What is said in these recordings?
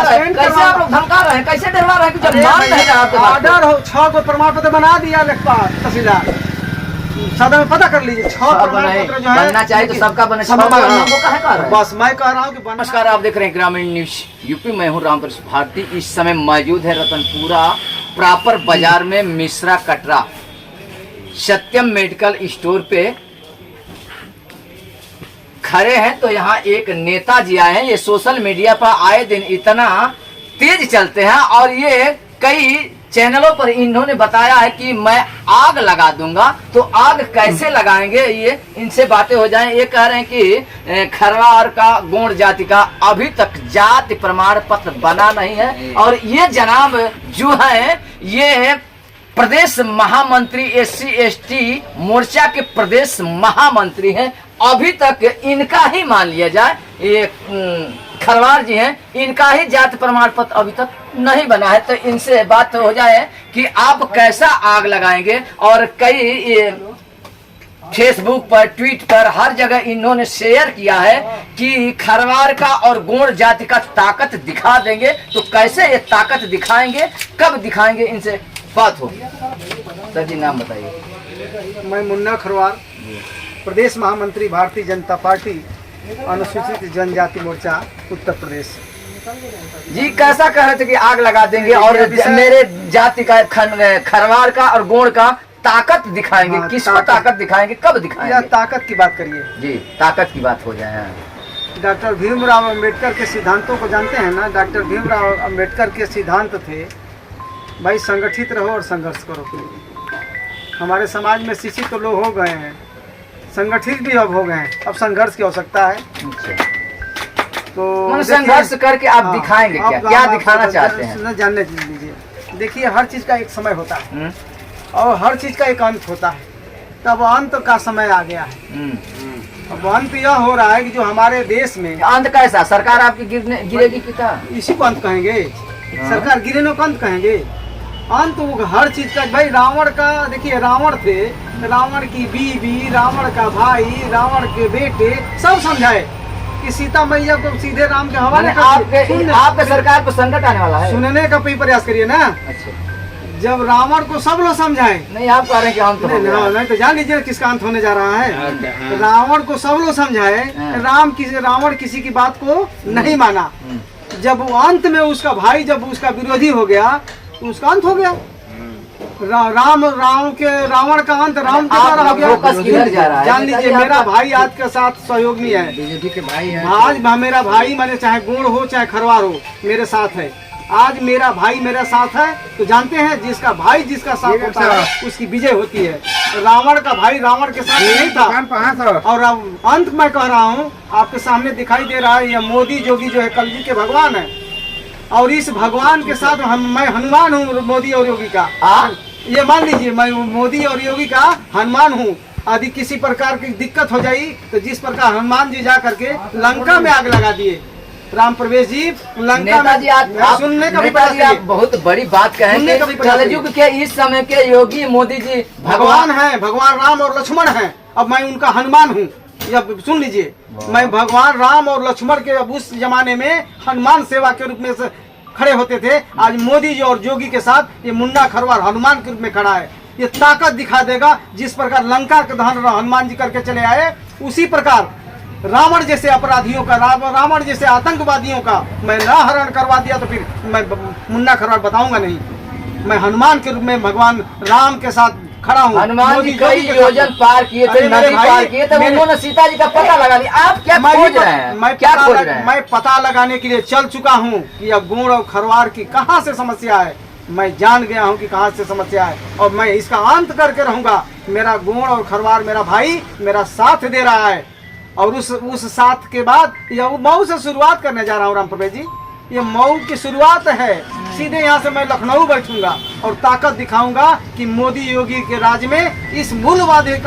रहे हैं? कैसे आप लोग धमका रहे हैं? कैसे डरवा रहे हैं कि जब मान नहीं रहा तो ऑर्डर हो 6 को प्रमाण पत्र बना दिया लेखपाल तहसीलदार, सदन में पता कर लीजिए 6 प्रमाण पत्र जो है बनना चाहिए तो सबका बने। बस मैं कह रहा हूँ कि नमस्कार, आप देख रहे हैं ग्रामीण न्यूज यूपी। मैं हूँ रामकृष्ण भारती। इस समय मौजूद है रतनपुरा प्रॉपर बाजार में मिश्रा कटरा सत्यम मेडिकल स्टोर पे खड़े हैं। तो यहाँ एक नेताजी आए हैं। ये सोशल मीडिया पर आए दिन इतना तेज चलते हैं और ये कई चैनलों पर इन्होंने बताया है कि मैं आग लगा दूंगा। तो आग कैसे लगाएंगे, ये इनसे बातें हो जाएं। ये कह रहे हैं कि खरवार का गोंड जाति का अभी तक जाति प्रमाण पत्र बना नहीं है। और ये जनाब जो है ये प्रदेश महामंत्री SC/ST मोर्चा के प्रदेश महामंत्री हैं। अभी तक इनका ही मान लिया जाए, ये खरवार जी हैं, इनका ही जाति प्रमाण पत्र अभी तक नहीं बना है। तो इनसे बात हो जाए कि आप कैसा आग लगाएंगे। और कई फेसबुक पर, ट्वीट पर, हर जगह इन्होंने शेयर किया है कि खरवार का और गोंड जाति का ताकत दिखा देंगे। तो कैसे ये ताकत दिखाएंगे, कब दिखाएंगे, इनसे बात हो। सर जी नाम बताइए। मैं मुन्ना खरवार, प्रदेश महामंत्री भारतीय जनता पार्टी अनुसूचित जनजाति मोर्चा उत्तर प्रदेश। जी कैसा कह रहे थे कि आग लगा देंगे और मेरे जाति का खरवार का और गोंड का ताकत दिखाएंगे। हाँ, किसको ताकत दिखाएंगे, कब दिखाएंगे? ताकत की बात करिए जी, ताकत की बात हो जाए। डॉक्टर भीमराव अंबेडकर के सिद्धांतों को जानते हैं ना? डॉक्टर भीमराव अंबेडकर के सिद्धांत थे भाई संगठित रहो और संघर्ष करो। हमारे समाज में शिक्षित तो लोग हो गए हैं, संगठित भी अब हो गए हैं, अब संघर्ष की आवश्यकता है। तो संघर्ष करके आप दिखाएंगे क्या दिखाना चाहते हैं? जानने दीजिए। देखिए हर चीज का एक समय होता है और हर चीज का एक अंत होता है। तब अंत का समय आ गया है। अब अंत यह हो रहा है कि जो हमारे देश में अंत कैसा, सरकार आपकी गिरेगी कितना, इसी को अंत कहेंगे? सरकार गिरे को अंत कहेंगे? अंत हर चीज का भाई। रावण का देखिए, रावण थे, रावण की बीवी, रावण का भाई, रावण के बेटे सब समझाए कि सीता मैया को सीधे राम के हवाले आपके सरकार को संकट आने वाला है। सुनने का प्रयास करिए ना। अच्छा। जब रावण को सब लोग समझाए, नहीं आप कह रहे हैं कि अंत नहीं तो जान लीजिए किसका अंत होने जा रहा है। रावण को सब लोग समझाए, रावण किसी की बात को नहीं माना। जब अंत में उसका भाई, जब उसका विरोधी हो गया तो उसका अंत हो गया। रावण का अंत राम के द्वारा हो गया। जान लीजिए मेरा भाई आज के साथ सहयोगी है, बीजेपी के भाई है। आज मेरा भाई माने चाहे गोंड हो चाहे खरवार हो मेरे साथ है। आज मेरा भाई मेरे साथ है तो जानते हैं जिसका भाई जिसका साथ होता है उसकी विजय होती है। रावण का भाई रावण के साथ नहीं था। और अंत मैं कह रहा हूँ आपके सामने दिखाई दे रहा है, यह मोदी जोगी जो है कलयुग के भगवान है। और इस भगवान के साथ मैं हनुमान हूँ, मोदी और योगी का। ये मान लीजिए मैं मोदी और योगी का हनुमान हूँ। यदि किसी प्रकार की दिक्कत हो जाई तो जिस प्रकार हनुमान जी जा करके लंका में आग लगा दिए, राम प्रवेश जी लंका में। सुनने का भी आप बहुत बड़ी बात कहेंगे। कलयुग के इस समय के योगी मोदी जी भगवान हैं, भगवान राम और लक्ष्मण हैं। अब मैं उनका हनुमान हूँ। सुन लीजिए, मैं भगवान राम और लक्ष्मण के अब उस जमाने में हनुमान सेवा के रूप में से खड़े होते थे। आज मोदी जी और जोगी के साथ ये मुन्ना खरवार हनुमान के रूप में खड़ा है। ये ताकत दिखा देगा। जिस प्रकार लंका का दहन हनुमान जी करके चले आए, उसी प्रकार रावण जैसे अपराधियों का, रावण जैसे आतंकवादियों का मैं न हरण करवा दिया तो फिर मैं मुन्ना खरवार बताऊंगा नहीं। मैं हनुमान के रूप में भगवान राम के साथ खड़ा हूँ। हनुमान जी कई योजन पार किए थे, नदी पार किए थे, उन्होंने सीता जी का पता लगा लिया। आप क्या खोज रहे हैं? मैं पता लगाने के लिए चल चुका हूँ कि अब गोंड और खरवार की कहाँ से समस्या है। मैं जान गया हूँ कि कहाँ से समस्या है और मैं इसका अंत करके रहूंगा। मेरा गोंड और खरवार मेरा भाई मेरा साथ दे रहा है और उस साथ के बाद यह मऊ से शुरुआत करने जा रहा हूँ। राम प्रवेश जी, ये मऊ की शुरुआत है। सीधे यहाँ से मैं लखनऊ बैठूंगा और ताकत दिखाऊंगा कि मोदी योगी के राज में इस मूलवादी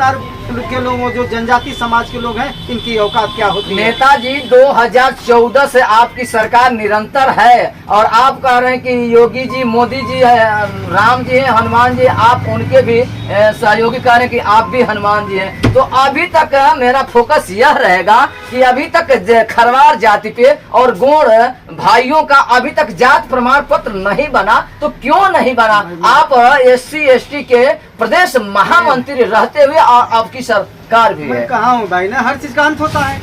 के लोग, जो जनजाति समाज के लोग हैं, इनकी औकात क्या होती है। नेताजी 2014 से आपकी सरकार निरंतर है और आप कह रहे हैं कि योगी जी, मोदी जी है, राम जी है, हनुमान जी, आप उनके भी सहयोगी कह रहे हैं कि आप भी हनुमान जी हैं। तो अभी तक मेरा फोकस यह रहेगा कि अभी तक खरवार जाति पे और गोंड भाइयों का अभी तक जात प्रमाण पत्र नहीं बना। तो क्यों नहीं बना? आप SC ST के प्रदेश महामंत्री रहते हुए और आपकी सरकार भी है। कहा हूँ भाई ना, हर चीज का अंत होता है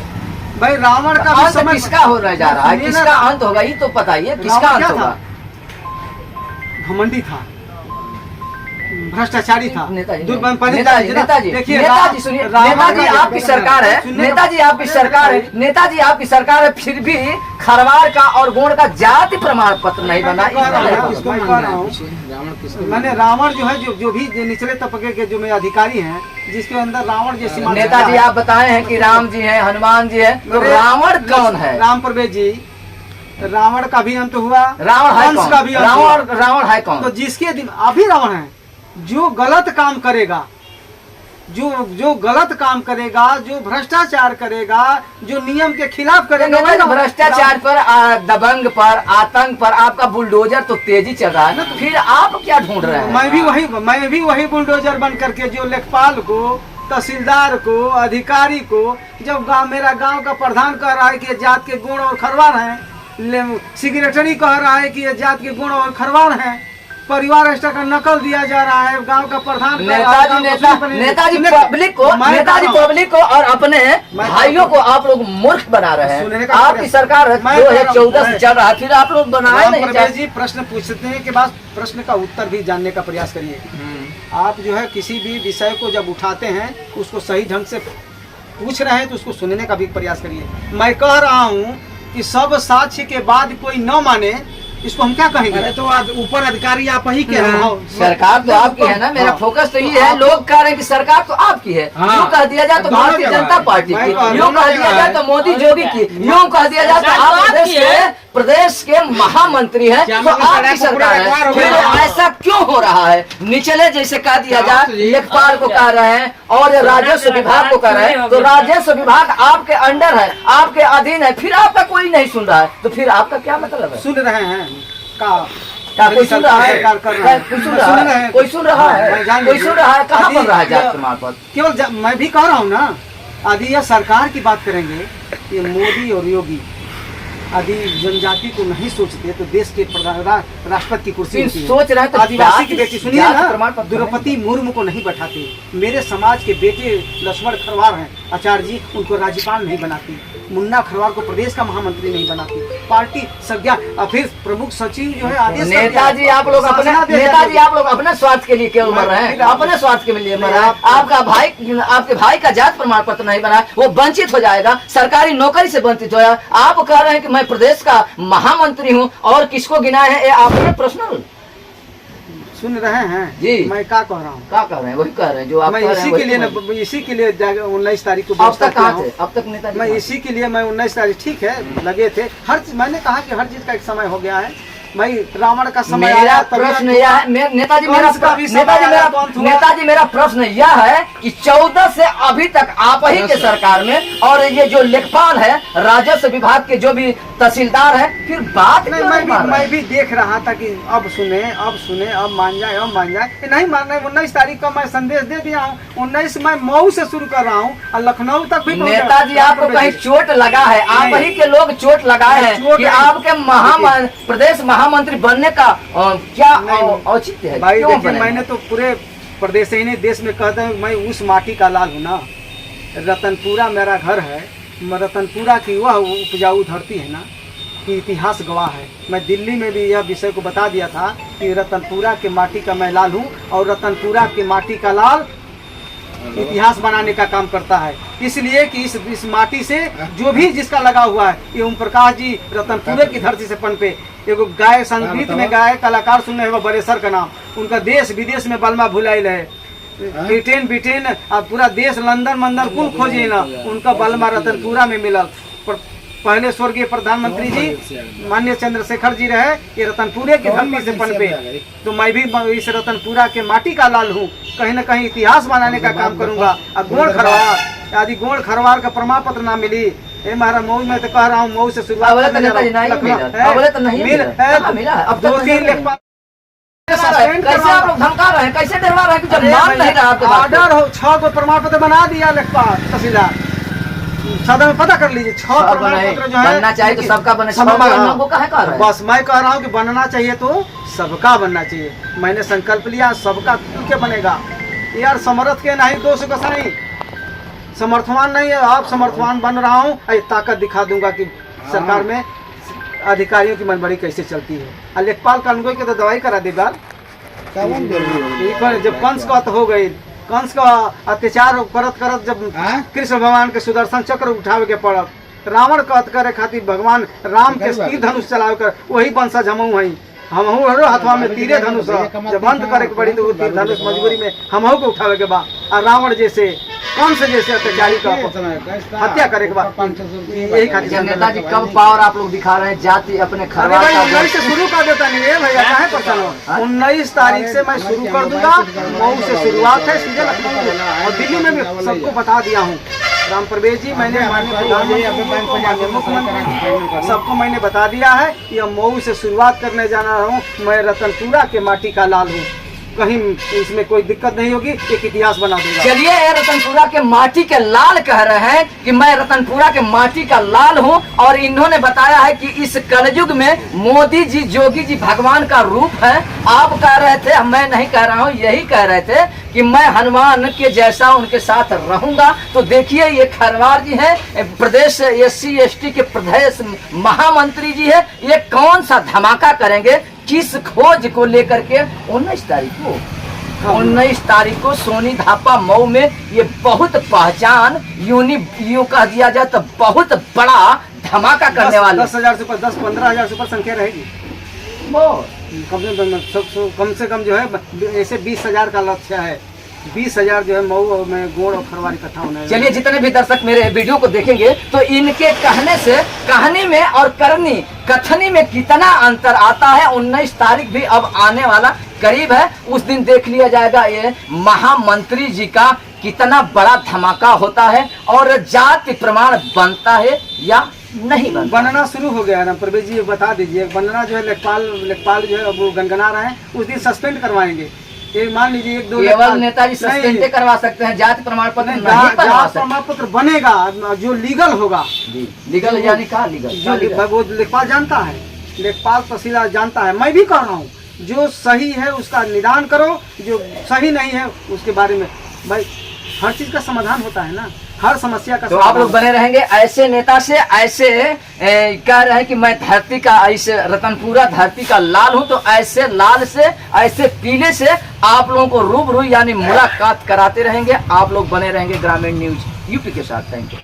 भाई। रावण का भी समय किसका हो रहा जा रहा है, किसका अंत होगा ये तो बताइए, किसका अंत होगा? घमंडी था, भ्रष्टाचारी था, नेताजी देखिए नेताजी सुनिए, नेताजी आपकी सरकार है, नेताजी आपकी सरकार है, नेताजी आपकी सरकार है, फिर भी खरवार का और गोंड का जाति प्रमाण पत्र नहीं बना। मैंने रावण जो है, जो भी निचले तबके के जो मेरे अधिकारी हैं, जिसके अंदर रावण जैसी। नेताजी आप बताए हैं कि राम जी है, हनुमान जी है, तो रावण कौन है? राम प्रवेश जी, रावण का भी अंत हुआ, रावण है कौन? का भी रावण है कौन? तो जिसके दिन अभी रावण है, जो गलत काम करेगा, जो गलत काम करेगा, जो भ्रष्टाचार करेगा, जो नियम के खिलाफ करेगा, भ्रष्टाचार पर, दबंग पर, आतंक पर आपका बुलडोजर तो तेजी चल रहा है। फिर आप क्या ढूंढ रहे हैं? मैं भी वही बुलडोजर बन करके, जो लेखपाल को, तहसीलदार को, अधिकारी को, जब मेरा गांव का प्रधान कह रहा है कि ये जात के गुण और खरवार हैं, सेक्रेटरी कह रहा है कि ये जात के गुण और खरवार हैं, परिवार रजिस्टर का नकल दिया जा रहा है, गांव का प्रधान नेताजी पब्लिक को और अपने भाइयों को आप लोग मूर्ख बना रहे हैं। आपकी सरकार 2014 से चल रहा है, फिर आप लोग बनाए नहीं चाहते। जी प्रश्न पूछने के बाद प्रश्न का उत्तर भी जानने का प्रयास करिए। आप जो है किसी भी विषय को जब उठाते हैं, उसको सही ढंग से पूछ रहे हैं तो उसको सुनने का भी प्रयास करिए। मैं कह रहा हूँ कि सब साक्ष्य के बाद कोई न माने, इसको हम क्या कहेंगे? अरे तो ऊपर अधिकारी आप ही के हैं, सरकार तो आपकी है ना। मेरा फोकस तो ये है, लोग कह रहे हैं कि सरकार तो आपकी है। यूँ कह दिया जाए तो भारतीय जनता पार्टी की, यूँ कह दिया जाए तो मोदी योगी की, यूँ कह दिया जाए तो आप प्रदेश के महामंत्री हैं, तो आपकी सरकार है। फिर ऐसा क्यों हो रहा है? निचले जैसे कह दिया जाए, लेखपाल को कह रहे हैं और राजस्व विभाग को कह रहे हैं, तो राजस्व विभाग आपके अंडर है, आपके अधीन है, फिर आपका कोई नहीं सुन रहा है, तो फिर आपका क्या मतलब है? सुन रहे हैं कोई सुन रहा है? कोई सुन रहा है? कोई सुन रहा है? कोई सुन रहा है? कहाँ बन रहा है जात प्रमाण पत्र? केवल मैं भी कह रहा हूँ ना, यदि यह सरकार की बात करेंगे, ये मोदी और योगी यदि जनजाति को नहीं सोचते तो देश के राष्ट्रपति की कुर्सी सोच रहे तो आदिवासी की बेटी सुनिए ना, द्रौपदी मुर्मू को नहीं बैठाते। मेरे समाज के बेटे लक्ष्मण खरवार हैं, आचार्य जी, उनको राज्यपाल नहीं बनाती। मुन्ना खरवार को प्रदेश का महामंत्री नहीं बनाती। पार्टी संज्ञा फिर प्रमुख सचिव जो है आदेश। नेताजी आप लोग अपने स्वार्थ के लिए क्यों मर रहे हैं? अपने स्वार्थ के लिए मर रहे हैं। आपके भाई का जात प्रमाण पत्र नहीं बना, वो वंचित हो जाएगा, सरकारी नौकरी से वंचित हो जाएगा। आप कह रहे हैं कि मैं प्रदेश का महामंत्री हूँ और किसको गिनाए हैं? ये आपने प्रश्न सुन रहे हैं जी। मैं क्या कह रहा हूँ? क्या कह रहे हैं? वही कह रहे हैं जो आप मैं कह रहे हैं। इसी के लिए 19 तारीख को अब तक कहाँ थे? अब तक नेताजी मैं इसी के लिए मैं 19 तारीख ठीक है लगे थे। मैंने कहा कि हर चीज का एक समय हो गया है। मैं रावण का समय मेरा प्रश्न यह है, नेताजी मेरा प्रश्न यह है कि 14 से अभी तक आप ही के सरकार में, और ये जो लेखपाल है, राजस्व विभाग के जो भी तहसीलदार है, फिर बात नहीं। मैं भी देख रहा था कि अब सुने, अब मान जाए, नहीं मान रहे। 19 तारीख को मैं संदेश दे दिया हूँ। 19 मैं मऊ से शुरू कर रहा हूँ और लखनऊ तक भी। नेताजी आपको कहीं चोट लगा है? आप ही के लोग चोट लगाए हैं कि आपके प्रदेश महामंत्री बनने का क्या औचित्य है? भाई देखिए, मैंने तो पूरे प्रदेश ही नहीं देश में कहते हैं मैं उस माटी का लाल हूँ ना। रतनपुरा मेरा घर है। रतनपुरा की वह उपजाऊ धरती है ना, कि इतिहास गवाह है। मैं दिल्ली में भी यह विषय को बता दिया था कि रतनपुरा के माटी का मैं लाल हूँ और रतनपुरा के माटी का लाल इतिहास बनाने का काम करता है। इसलिए कि इस माटी से जो भी जिसका लगा हुआ है, ये ओम प्रकाश जी रतनपुरे की धरती से पनपे। एगो गाय संगीत में गाय कलाकार सुनने हुआ बड़ेसर का नाम, उनका देश विदेश में बलमा भुलाइल है। ब्रिटेन पूरा देश लंदन कुल खोजे ना, उनका बलमा रतनपुरा में मिलल। पहले स्वर्गीय प्रधानमंत्री जी माननीय चंद्रशेखर जी रहे, ये रतनपुरे की धरती से पनपे, तो मैं भी इस रतनपुरा के माटी का लाल हूँ। कहीं न कहीं इतिहास बनाने का काम करूंगा। और गोड़ खरवार यदि गोड़ खरवार का प्रमाण पत्र ना मिली, ये हमारा मऊ में तो कह रहा हूँ, मऊ से शुरुआत अब दो तीन लेखपाल कैसे आप लोग धमका रहे हैं, कैसे डरवा रहे हैं कि जब मान नहीं रहा आपके बात को? ऑर्डर हो 6 को प्रमाण पत्र बना दिया लेखपाल तहसीलदार, सदन में पता कर लीजिए। 6 प्रमाण पत्र जो है बनना चाहिए तो सबका बने, को कहे कह रहे हैं? बस मैं कह रहा हूँ कि बनना चाहिए तो सबका बनना चाहिए। मैंने संकल्प लिया सबका क्यों बनेगा यार, समर्थ के नहीं दोष का नहीं, समर्थवान नहीं है आप, समर्थवान बन रहा हूँ, ताकत दिखा दूंगा कि सरकार में अधिकारियों की मनबड़ी कैसे चलती है। लेखपाल कानून के तो दवाई करा देगा। जब कंस का हो गई, कंस का अत्याचार करत करत जब कृष्ण भगवान के सुदर्शन चक्र उठावे के पड़त, रावण का अत करे खातिर भगवान राम के तीर धनुष चलावे कर, वही वंशज हमहू हई, हमहू हरो हथवा में तीरे धनुष जब अंत करे के पड़ी तो वो तीर धनुष मजबूरी में हमहू को उठावे के बा। और रावण जैसे कंस जैसे अत्याचारी का हत्या करे के बाद यही खातिर नेताजी कब पावर आप लोग दिखा रहे हैं जाति अपने खरवार का? 19 से शुरू कर देता नहीं है भैया, काहे परेशान हो? 19 तारीख से मैं शुरू कर दूंगा, मऊ से शुरुआत है, सीधे लखनऊ और दिल्ली में भी सबको बता दिया हूँ। राम प्रवेश जी, मैंने मुख्यमंत्री सबको मैंने बता दिया है, ये मऊ से शुरुआत करने जाना रहा हूँ। मैं रतनपुरा के माटी का लाल हूँ, कहीं इसमें कोई दिक्कत नहीं होगी, एक इतिहास बना दूंगा। चलिए, रतनपुरा के माटी के लाल कह रहे हैं कि मैं रतनपुरा के माटी का लाल हूं, और इन्होंने बताया है कि इस कलयुग में मोदी जी, योगी जी भगवान का रूप है। आप कह रहे थे, मैं नहीं कह रहा हूं, यही कह रहे थे कि मैं हनुमान के जैसा उनके साथ रहूंगा। तो देखिए, ये खरवार जी है, प्रदेश SC ST के प्रदेश महामंत्री जी है, ये कौन सा धमाका करेंगे किस खोज को लेकर के? 19 तारीख को सोनी धापा मऊ में ये बहुत पहचान यूं कह दिया जाए तो बहुत बड़ा धमाका करने वाले। 10,000 से ऊपर, 10-15,000 से ऊपर संख्या रहेगी। वो कम से कम जो है ऐसे 20,000 का लक्ष्य है। 20,000 जो है मऊ में गोड़ और खरवार इकट्ठा होने। चलिए, जितने भी दर्शक मेरे वीडियो को देखेंगे तो इनके कहने से कहानी में और कथनी में कितना अंतर आता है। 19 तारीख भी अब आने वाला करीब है, उस दिन देख लिया जाएगा ये महामंत्री जी का कितना बड़ा धमाका होता है और जाति प्रमाण बनता है या नहीं बनना शुरू हो गया है। ना प्रवेश जी बता दीजिए, बनना जो है लेखपाल जो है वो गनगना रहे हैं, उस दिन सस्पेंड करवाएंगे। एक मान लीजिए 1-2 केवल नेताजी सस्पेंड करवा सकते हैं, जाति प्रमाण पत्र नहीं बनवा सकते। प्रमाण पत्र बनेगा जो लीगल होगा। लीगल यानी का लीगल? वो लेखपाल जानता है, लेखपाल तहसीलदार जानता है। मैं भी कह रहा हूँ, जो सही है उसका निदान करो, जो सही नहीं है उसके बारे में भाई हर चीज का समाधान होता है ना, हर समस्या का। तो आप लोग बने रहेंगे ऐसे नेता से, ऐसे कह रहे हैं कि मैं धरती का, ऐसे रतनपुरा धरती का लाल हूं, तो ऐसे लाल से, ऐसे पीले से आप लोगों को रूबरू यानी मुलाकात कराते रहेंगे। आप लोग बने रहेंगे ग्रामीण न्यूज UP के साथ। Thank you.